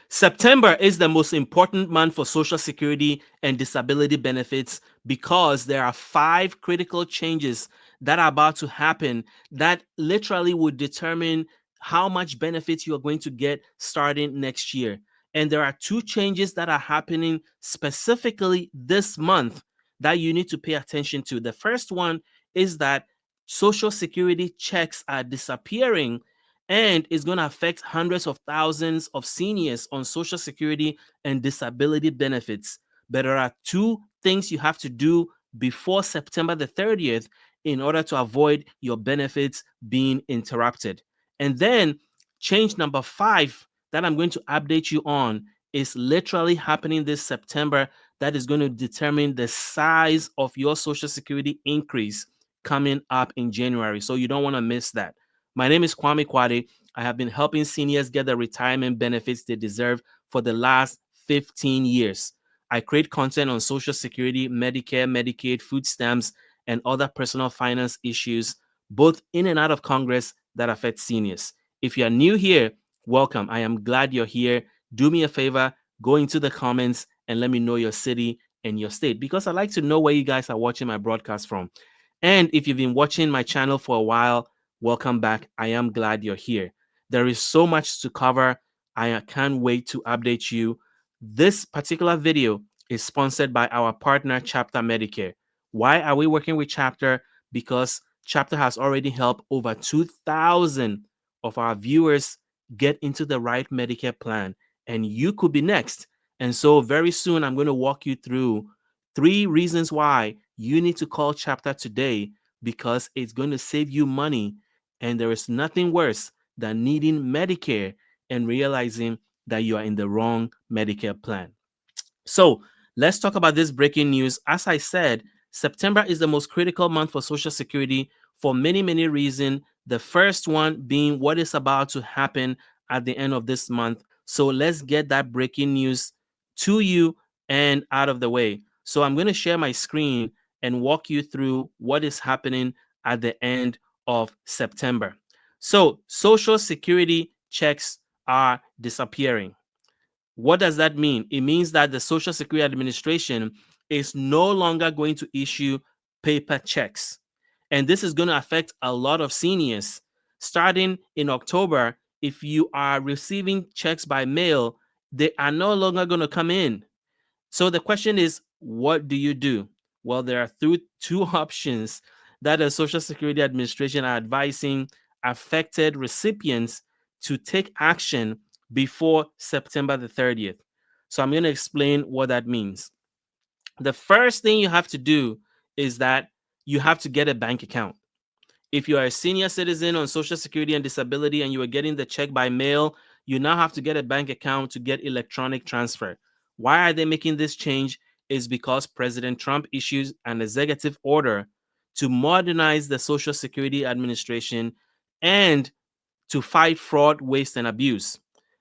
September is the most important month for Social Security and disability benefits because there are five critical changes that are about to happen that literally would determine how much benefits you are going to get starting next year. And there are two changes that are happening specifically this month that you need to pay attention to. The first one is that Social Security checks are disappearing and is going to affect hundreds of thousands of seniors on Social Security and disability benefits. But there are two things you have to do before September the 30th in order to avoid your benefits being interrupted. And then change number five that I'm going to update you on is literally happening this September that is going to determine the size of your Social Security increase coming up in January. So you don't want to miss that. My name is Kwame Kwade. I have been helping seniors get the retirement benefits they deserve for the last 15 years. I create content on Social Security, Medicare, Medicaid, food stamps, and other personal finance issues, both in and out of Congress, that affect seniors. If you are new here, welcome. I am glad you're here. Do me a favor, go into the comments and let me know your city and your state because I like to know where you guys are watching my broadcast from. And if you've been watching my channel for a while, welcome back. I am glad you're here. There is so much to cover. I can't wait to update you. This particular video is sponsored by our partner, Chapter Medicare. Why are we working with Chapter? Because Chapter has already helped over 2,000 of our viewers get into the right Medicare plan, and you could be next. And so, very soon, I'm going to walk you through 3 reasons why you need to call Chapter today because it's going to save you money. And there is nothing worse than needing Medicare and realizing that you are in the wrong Medicare plan. So let's talk about this breaking news. As I said, September is the most critical month for Social Security for many, many reasons. The first one being what is about to happen at the end of this month. So let's get that breaking news to you and out of the way. So I'm going to share my screen and walk you through what is happening at the end of September. So Social Security checks are disappearing. What does that mean? It means that the Social Security Administration is no longer going to issue paper checks. And this is going to affect a lot of seniors. Starting in October, if you are receiving checks by mail, they are no longer going to come in. So the question is, what do you do? Well, there are two options that the Social Security Administration are advising affected recipients to take action before September the 30th. So I'm going to explain what that means. The first thing you have to do is that you have to get a bank account. If you are a senior citizen on Social Security and disability and you are getting the check by mail, you now have to get a bank account to get electronic transfer. Why are they making this change? Is because President Trump issues an executive order to modernize the Social Security Administration and to fight fraud, waste, and abuse.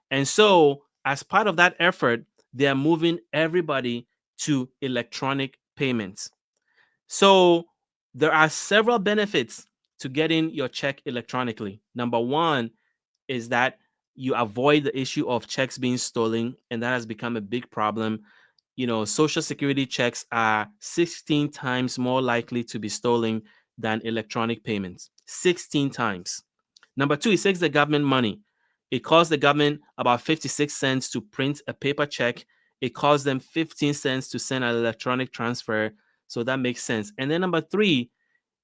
And so, as part of that effort, they are moving everybody to electronic payments. So there are several benefits to getting your check electronically. Number one is that you avoid the issue of checks being stolen, and that has become a big problem. Social security checks are 16 times more likely to be stolen than electronic payments. 16 times. Number two, it saves the government money. It costs the government about 56 cents to print a paper check. It costs them 15 cents to send an electronic transfer. So that makes sense. And then number three,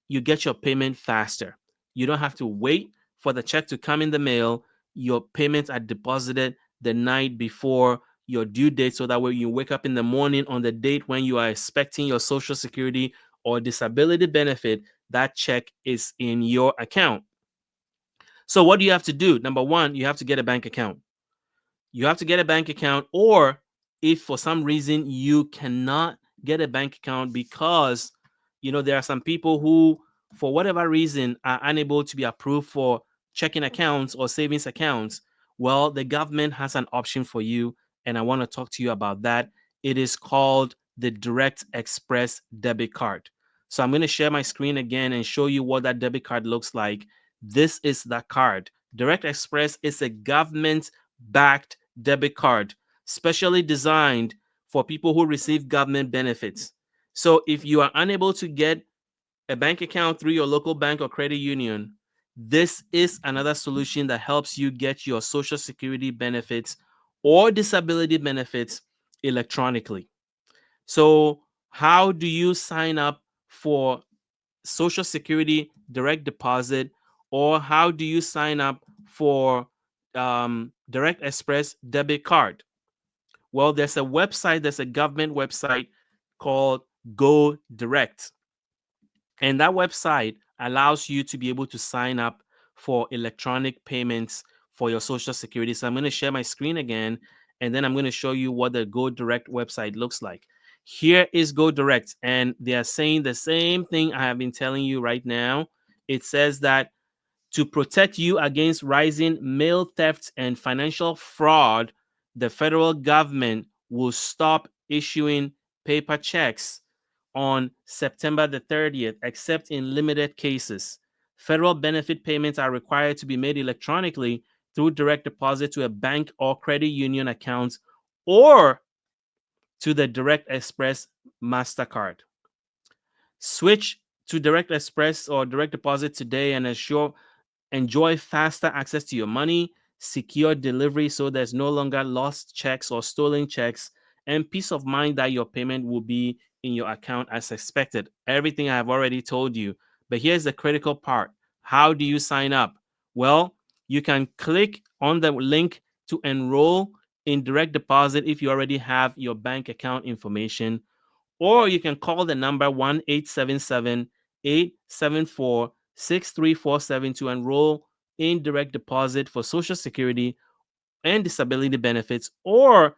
you get your payment faster. You don't have to wait for the check to come in the mail. Your payments are deposited the night before your due date so that when you wake up in the morning on the date when you are expecting your Social Security or disability benefit, that check is in your account. So what do you have to do? Number one, you have to get a bank account. You have to get a bank account, or if for some reason you cannot get a bank account because there are some people who for whatever reason are unable to be approved for checking accounts or savings accounts, well, the government has an option for you, and I want to talk to you about that. It is called the Direct Express debit card. So I'm going to share my screen again and show you what that debit card looks like. This is the card. Direct Express is a government backed debit card, specially designed for people who receive government benefits. So if you are unable to get a bank account through your local bank or credit union, this is another solution that helps you get your Social Security benefits or disability benefits electronically. So, how do you sign up for Social Security direct deposit, or how do you sign up for Direct Express debit card? Well, there's a government website called Go Direct. And that website allows you to be able to sign up for electronic payments for your Social Security. So I'm going to share my screen again, and then I'm going to show you what the Go Direct website looks like. Here is Go Direct, and they are saying the same thing I have been telling you right now. It says that to protect you against rising mail theft and financial fraud, the federal government will stop issuing paper checks on September the 30th, except in limited cases. Federal benefit payments are required to be made electronically through direct deposit to a bank or credit union account or to the Direct Express MasterCard. Switch to Direct Express or direct deposit today and enjoy faster access to your money, secure delivery so there's no longer lost checks or stolen checks, and peace of mind that your payment will be in your account as expected. Everything I have already told you. But here's the critical part. How do you sign up? Well, you can click on the link to enroll in direct deposit if you already have your bank account information, or you can call the number 1-877-874-6347 to enroll in direct deposit for Social Security and disability benefits, or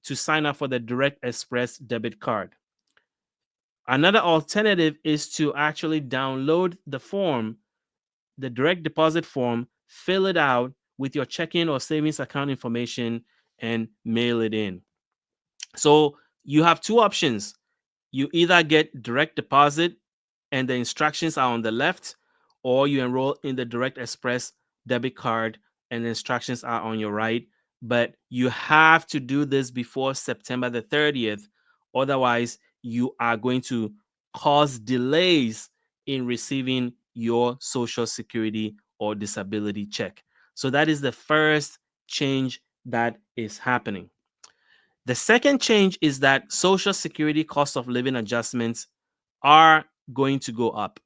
to sign up for the Direct Express debit card. Another alternative is to actually download the form, the direct deposit form, fill it out with your checking or savings account information, and mail it in. So you have two options. You either get direct deposit and the instructions are on the left, or you enroll in the Direct Express debit card and the instructions are on your right. But you have to do this before September the 30th. Otherwise, you are going to cause delays in receiving your Social Security or disability check. So that is the first change that is happening. The second change is that Social Security cost of living adjustments are going to go up.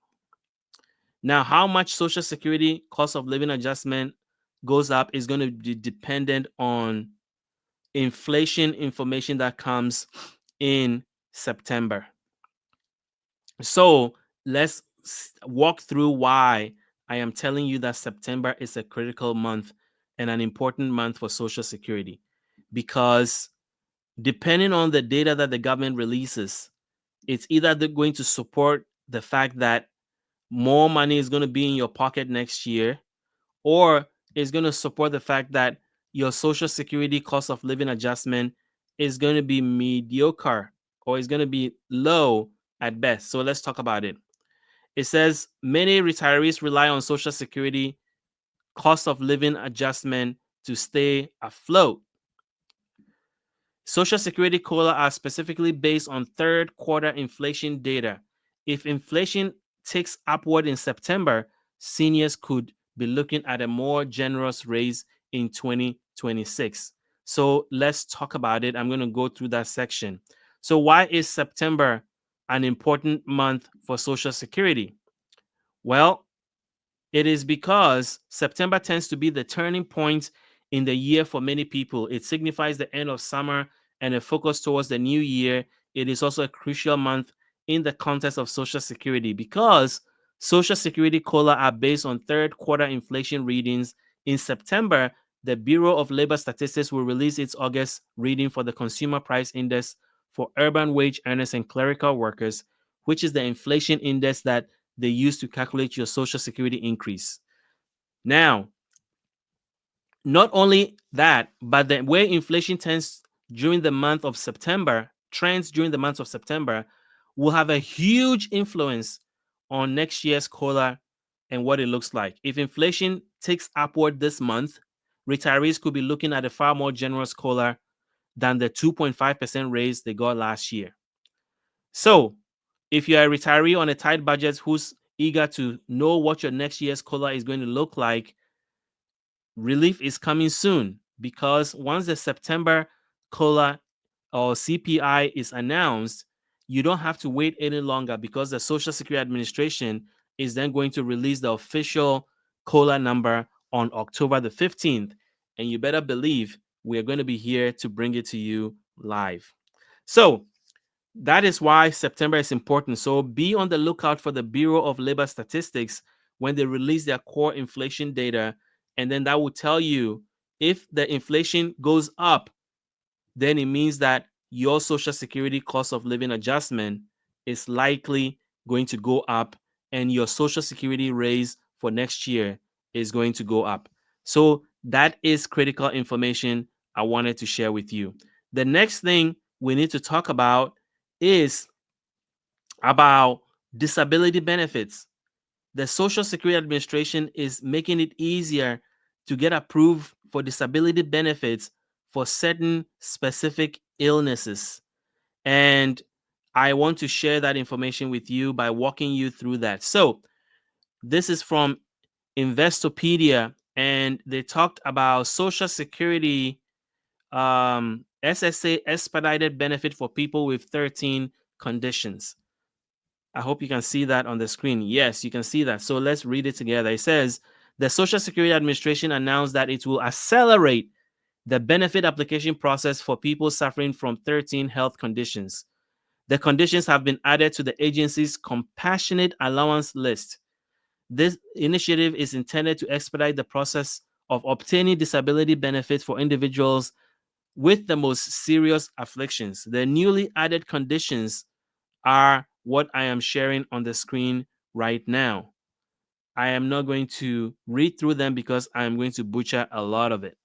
Now, how much Social Security cost of living adjustment goes up is going to be dependent on inflation information that comes in September. So let's walk through why I am telling you that September is a critical month and an important month for Social Security. Because depending on the data that the government releases, it's either they're going to support the fact that more money is going to be in your pocket next year, or it's going to support the fact that your Social Security cost of living adjustment is going to be mediocre or is going to be low at best. So let's talk about it. It says many retirees rely on Social Security cost of living adjustment to stay afloat. Social Security COLA are specifically based on third quarter inflation data. If inflation ticks upward in September, seniors could be looking at a more generous raise in 2026. So let's talk about it. I'm going to go through that section. So, why is September an important month for Social Security? Well, it is because September tends to be the turning point in the year for many people. It signifies the end of summer and a focus towards the new year. It is also a crucial month in the context of Social Security because Social Security COLA are based on third quarter inflation readings. In September, the Bureau of Labor Statistics will release its August reading for the Consumer Price Index for urban wage earners and clerical workers, which is the inflation index that they use to calculate your Social Security increase. Now, not only that, but the way inflation trends during the month of September will have a huge influence on next year's COLA and what it looks like. If inflation ticks upward this month, retirees could be looking at a far more generous COLA than the 2.5% raise they got last year. So, if you're a retiree on a tight budget who's eager to know what your next year's COLA is going to look like, relief is coming soon, because once the September COLA or CPI is announced, you don't have to wait any longer, because the Social Security Administration is then going to release the official COLA number on October the 15th. And you better believe we're going to be here to bring it to you live. So that is why September is important. So be on the lookout for the Bureau of Labor Statistics when they release their core inflation data. And then that will tell you, if the inflation goes up, then it means that your Social Security cost of living adjustment is likely going to go up, and your Social Security raise for next year is going to go up. So that is critical information I wanted to share with you. The next thing we need to talk about is about disability benefits. The Social Security Administration is making it easier to get approved for disability benefits for certain specific illnesses. And I want to share that information with you by walking you through that. So, this is from Investopedia, and they talked about Social Security SSA expedited benefit for people with 13 conditions. I hope you can see that on the screen. Yes, you can see that. So let's read it together. It says the Social Security Administration announced that it will accelerate the benefit application process for people suffering from 13 health conditions. The conditions have been added to the agency's compassionate allowance list. This initiative is intended to expedite the process of obtaining disability benefits for individuals with the most serious afflictions. The newly added conditions are what I am sharing on the screen right now. I am not going to read through them because I am going to butcher a lot of it.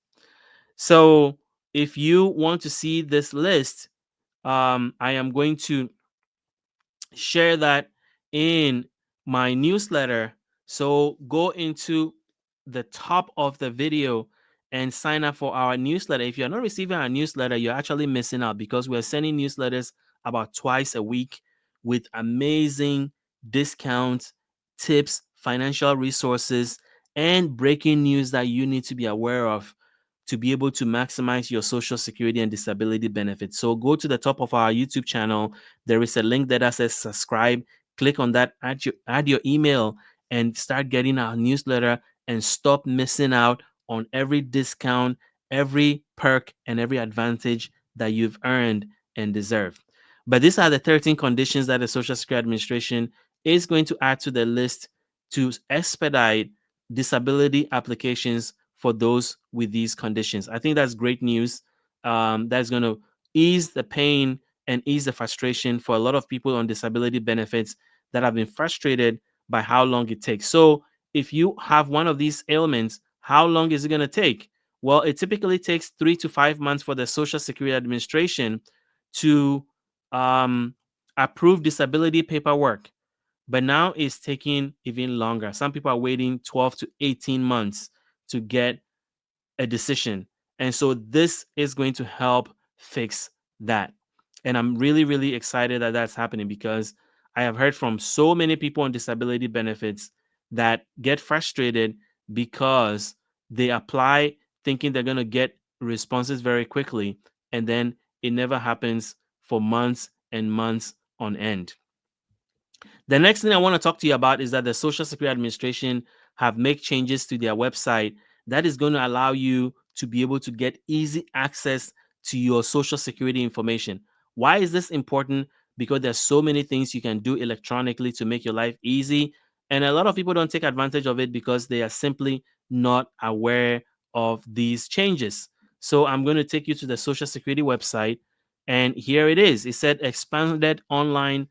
So, if you want to see this list, I am going to share that in my newsletter. So go into the top of the video and sign up for our newsletter. If you're not receiving our newsletter, you're actually missing out, because we're sending newsletters about twice a week with amazing discounts, tips, financial resources, and breaking news that you need to be aware of to be able to maximize your Social Security and disability benefits. So go to the top of our YouTube channel. There is a link that says subscribe. Click on that, add your email, and start getting our newsletter, and stop missing out on every discount, every perk, and every advantage that you've earned and deserve. But these are the 13 conditions that the Social Security Administration is going to add to the list to expedite disability applications for those with these conditions. I think that's great news. That's going to ease the pain and ease the frustration for a lot of people on disability benefits that have been frustrated by how long it takes. So, if you have one of these ailments, how long is it going to take? Well, it typically takes 3 to 5 months for the Social Security Administration to approve disability paperwork. But now it's taking even longer. Some people are waiting 12 to 18 months to get a decision. And so this is going to help fix that. And I'm really, really excited that that's happening, because I have heard from so many people on disability benefits that get frustrated because they apply thinking they're going to get responses very quickly. And then it never happens for months and months on end. The next thing I want to talk to you about is that the Social Security Administration have made changes to their website that is going to allow you to be able to get easy access to your Social Security information. Why is this important? Because there's so many things you can do electronically to make your life easy. And a lot of people don't take advantage of it because they are simply not aware of these changes. So I'm going to take you to the Social Security website. And here it is. It said expanded online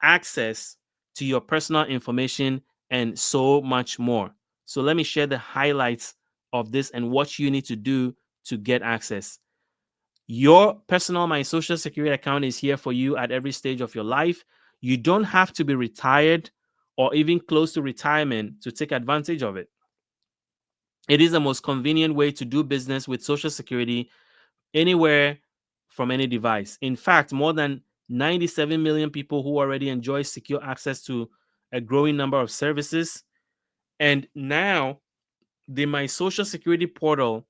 access to your personal information and so much more. So let me share the highlights of this and what you need to do to get access. Your personal My Social Security account is here for you at every stage of your life. You don't have to be retired or even close to retirement to take advantage of it. It is the most convenient way to do business with Social Security anywhere from any device. In fact, more than 97 million people who already enjoy secure access to a growing number of services. And now the My Social Security portal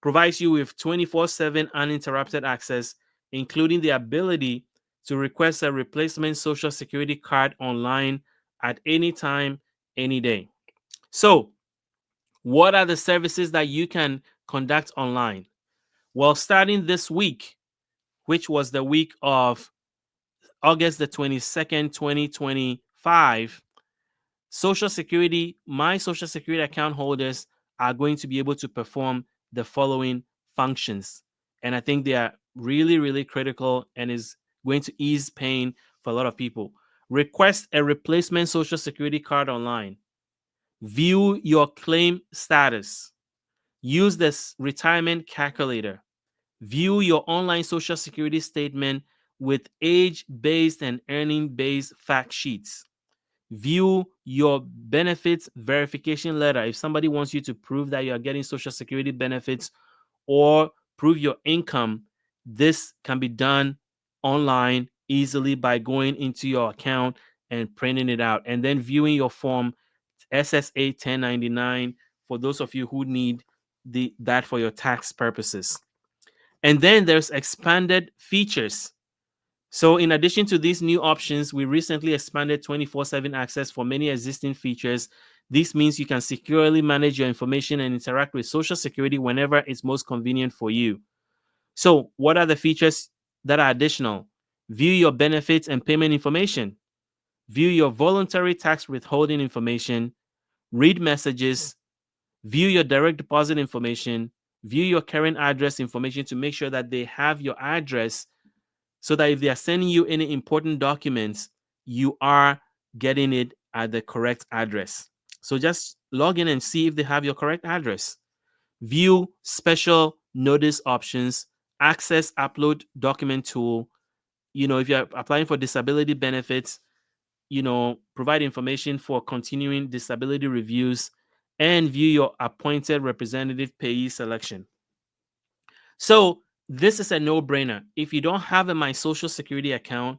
provides you with 24/7 uninterrupted access, including the ability to request a replacement Social Security card online at any time, any day. So, what are the services that you can conduct online? Well, starting this week, which was the week of August the 22nd, 2025, my Social Security account holders are going to be able to perform the following functions. And I think they are really, really critical and is going to ease pain for a lot of people. Request a replacement Social Security card online. View your claim status. Use this retirement calculator. View your online Social Security statement with age based and earning based fact sheets. View your benefits verification letter. If somebody wants you to prove that you are getting Social Security benefits or prove your income, this can be done online easily by going into your account and printing it out, and then viewing your form SSA 1099 for those of you who need that for your tax purposes. And then there's expanded features. So, in addition to these new options, we recently expanded 24/7 access for many existing features. This means you can securely manage your information and interact with Social Security whenever it's most convenient for you. So, what are the features that are additional? View your benefits and payment information, view your voluntary tax withholding information, read messages, view your direct deposit information, view your current address information to make sure that they have your address so that if they are sending you any important documents, you are getting it at the correct address. So just log in and see if they have your correct address. View special notice options, access upload document tool. If you're applying for disability benefits, provide information for continuing disability reviews and view your appointed representative payee selection. So this is a no-brainer. If you don't have a My Social Security account,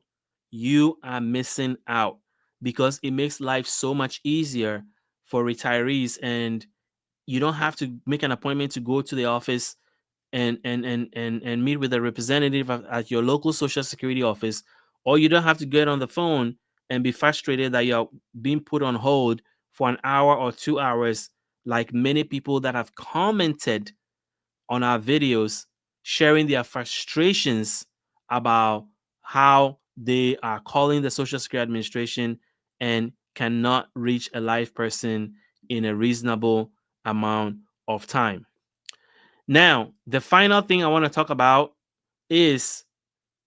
you are missing out because it makes life so much easier for retirees, and you don't have to make an appointment to go to the office and meet with a representative at your local Social Security office, or you don't have to get on the phone and be frustrated that you're being put on hold for an hour or 2 hours, like many people that have commented on our videos sharing their frustrations about how they are calling the Social Security Administration and cannot reach a live person in a reasonable amount of time. Now, the final thing I want to talk about is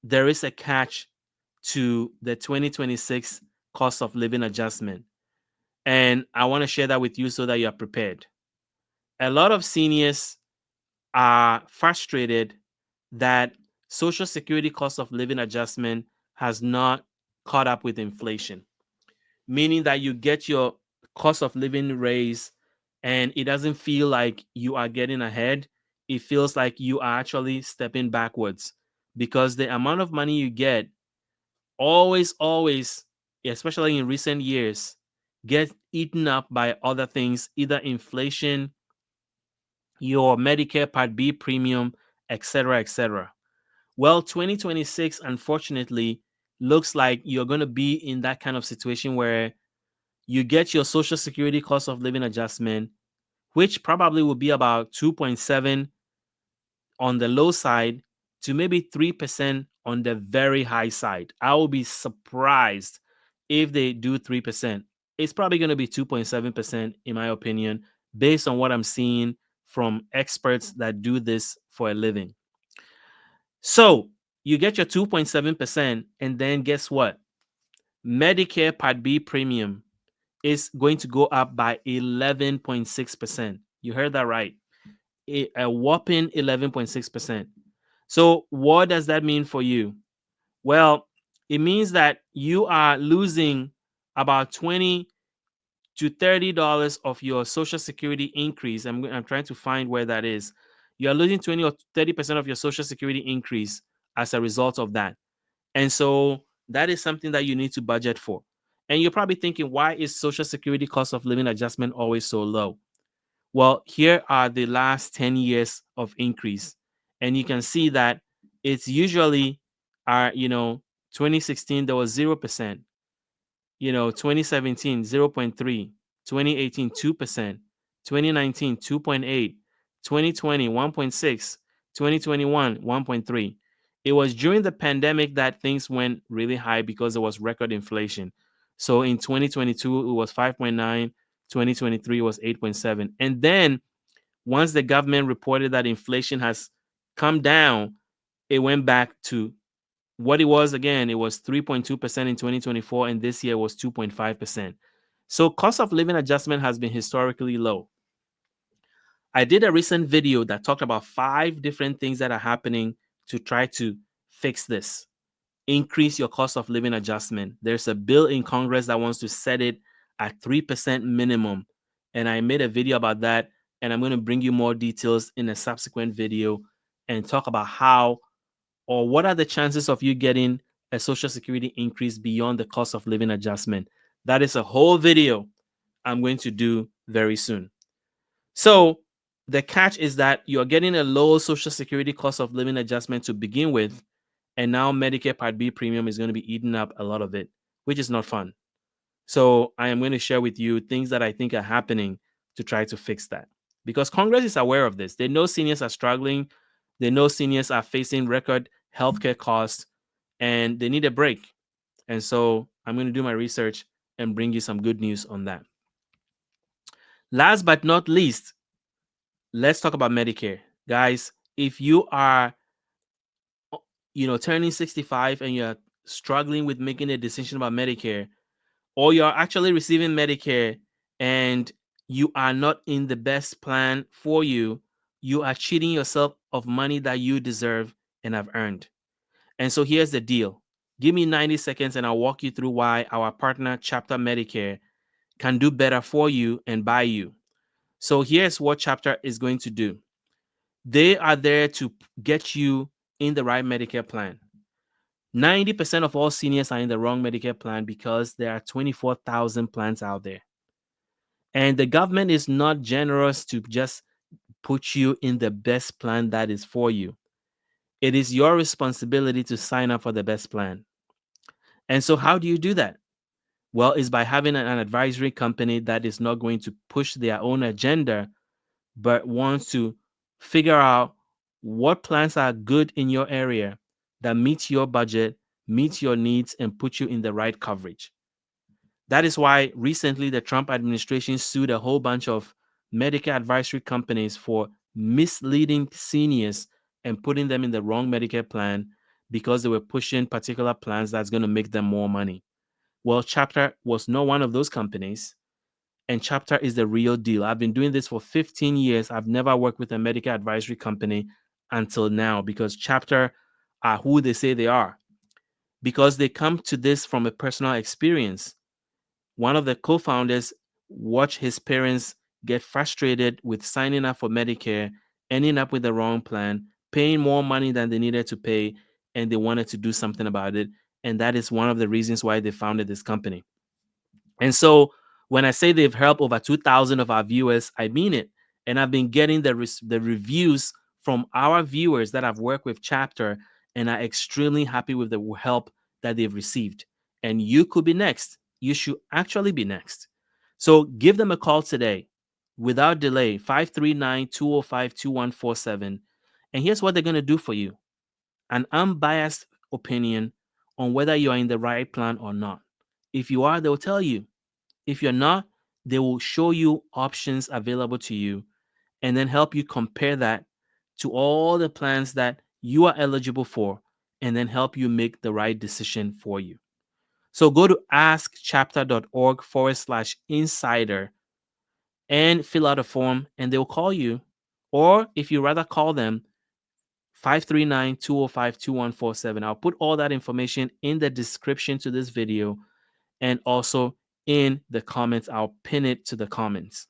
there is a catch to the 2026 cost of living adjustment. And I want to share that with you so that you're prepared. A lot of seniors are frustrated that Social Security cost of living adjustment has not caught up with inflation, meaning that you get your cost of living raise and it doesn't feel like you are getting ahead. It feels like you are actually stepping backwards because the amount of money you get always, especially in recent years, get eaten up by other things, either inflation, your Medicare Part B premium, etc., etc. Well, 2026, unfortunately, looks like you're going to be in that kind of situation where you get your Social Security cost of living adjustment, which probably will be about 2.7 on the low side to maybe 3% on the very high side. I will be surprised if they do 3%. It's probably going to be 2.7%, in my opinion, based on what I'm seeing from experts that do this for a living. So you get your 2.7%, and then guess what? Medicare Part B premium is going to go up by 11.6%. You heard that right. A whopping 11.6%. So what does that mean for you? Well, it means that you are losing about to $30 of your Social Security increase. I'm trying to find where that is. You are losing 20 or 30% of your Social Security increase as a result of that. And so that is something that you need to budget for. And you're probably thinking, why is Social Security cost of living adjustment always so low? Well, here are the last 10 years of increase. And you can see that it's usually 2016 there was 0%, 2017 0.3, 2018 2%, 2019 2.8, 2020 1.6, 2021 1.3. It was during the pandemic that things went really high because there was record inflation. So in 2022 it was 5.9, 2023 it was 8.7. And then once the government reported that inflation has come down, it went back to what it was again. It was 3.2% in 2024, and this year was 2.5%. So cost of living adjustment has been historically low. I did a recent video that talked about 5 different things that are happening to try to fix this. Increase your cost of living adjustment. There's a bill in Congress that wants to set it at 3% minimum. And I made a video about that. And I'm going to bring you more details in a subsequent video and talk about how or what are the chances of you getting a Social Security increase beyond the cost of living adjustment. That is a whole video I'm going to do very soon. So the catch is that you're getting a low Social Security cost of living adjustment to begin with, and now Medicare Part B premium is going to be eating up a lot of it, which is not fun. So I am going to share with you things that I think are happening to try to fix that. Because Congress is aware of this. They know seniors are struggling. They know seniors are facing record healthcare costs and they need a break. And so I'm going to do my research and bring you some good news on that. Last but not least, let's talk about Medicare. Guys, if you are turning 65 and you're struggling with making a decision about Medicare, or you're actually receiving Medicare and you are not in the best plan for you, you are cheating yourself of money that you deserve and have earned. And so here's the deal. Give me 90 seconds and I'll walk you through why our partner, Chapter Medicare, can do better for you and by you. So here's what Chapter is going to do. They are there to get you in the right Medicare plan. 90% of all seniors are in the wrong Medicare plan because there are 24,000 plans out there. And the government is not generous to just put you in the best plan that is for you. It is your responsibility to sign up for the best plan. And so how do you do that? Well, it's by having an advisory company that is not going to push their own agenda, but wants to figure out what plans are good in your area that meets your budget, meets your needs, and put you in the right coverage. That is why recently the Trump administration sued a whole bunch of Medicare advisory companies for misleading seniors and putting them in the wrong Medicare plan because they were pushing particular plans that's going to make them more money. Well, Chapter was not one of those companies, and Chapter is the real deal. I've been doing this for 15 years. I've never worked with a Medicare advisory company until now because Chapter are who they say they are, because they come to this from a personal experience. One of the co-founders watched his parents get frustrated with signing up for Medicare, ending up with the wrong plan, paying more money than they needed to pay, and they wanted to do something about it. And that is one of the reasons why they founded this company. And so when I say they've helped over 2,000 of our viewers, I mean it. And I've been getting the reviews from our viewers that I've worked with Chapter and are extremely happy with the help that they've received. And you could be next. You should actually be next. So give them a call today without delay, 539-205-2147. And here's what they're going to do for you: an unbiased opinion on whether you are in the right plan or not. If you are, they'll tell you. If you're not, they will show you options available to you and then help you compare that to all the plans that you are eligible for and then help you make the right decision for you. So go to askchapter.org/insider and fill out a form and they'll call you. Or if you rather call them, 539-205-2147. I'll put all that information in the description to this video and also in the comments. I'll pin it to the comments.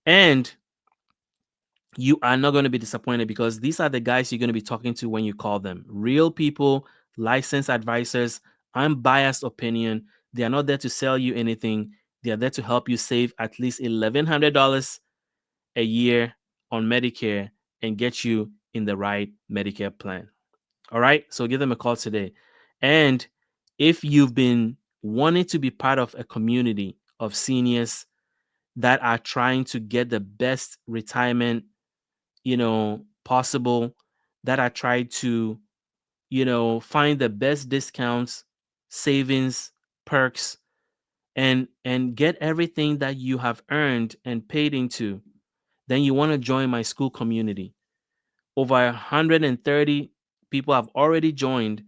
And you are not going to be disappointed because these are the guys you're going to be talking to when you call them. Real people, licensed advisors, unbiased opinion. They are not there to sell you anything. They are there to help you save at least $1,100 a year on Medicare and get you in the right Medicare plan. All right. So give them a call today. And if you've been wanting to be part of a community of seniors that are trying to get the best retirement, possible, that are trying to, find the best discounts, savings, perks, and get everything that you have earned and paid into, then you want to join my school community. Over 130 people have already joined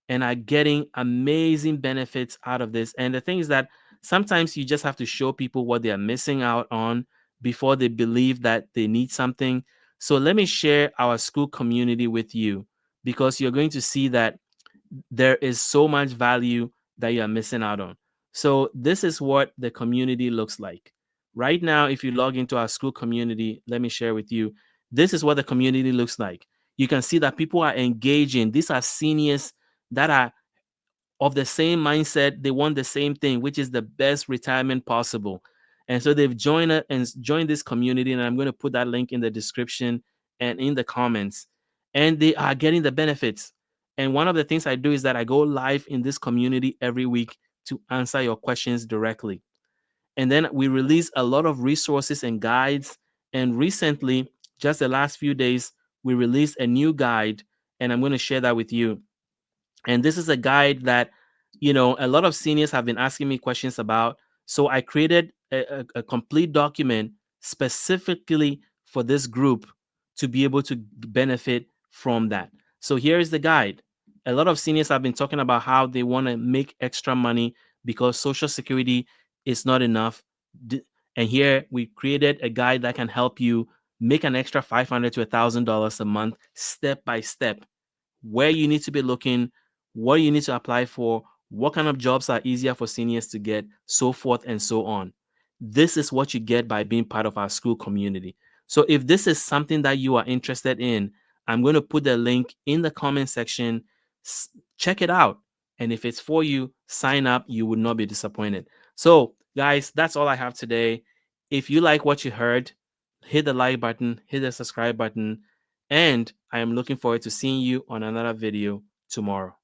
and are getting amazing benefits out of this. And the thing is that sometimes you just have to show people what they are missing out on before they believe that they need something. So let me share our school community with you because you're going to see that there is so much value that you are missing out on. So this is what the community looks like. Right now, if you log into our school community, let me share with you. This is what the community looks like. You can see that people are engaging. These are seniors that are of the same mindset. They want the same thing, which is the best retirement possible. And so they've joined it and joined this community. And I'm going to put that link in the description and in the comments. And they are getting the benefits. And one of the things I do is that I go live in this community every week to answer your questions directly. And then we release a lot of resources and guides. And recently, just the last few days, we released a new guide. And I'm going to share that with you. And this is a guide that, a lot of seniors have been asking me questions about. So I created a complete document specifically for this group to be able to benefit from that. So here is the guide. A lot of seniors have been talking about how they want to make extra money because Social Security is not enough. And here we created a guide that can help you make an extra $500 to $1,000 a month, step by step, where you need to be looking, what you need to apply for, what kind of jobs are easier for seniors to get, so forth and so on. This is what you get by being part of our school community. So if this is something that you are interested in, I'm going to put the link in the comment section. Check it out. And if it's for you, sign up. You would not be disappointed. So, guys, that's all I have today. If you like what you heard, hit the like button, hit the subscribe button, and I am looking forward to seeing you on another video tomorrow.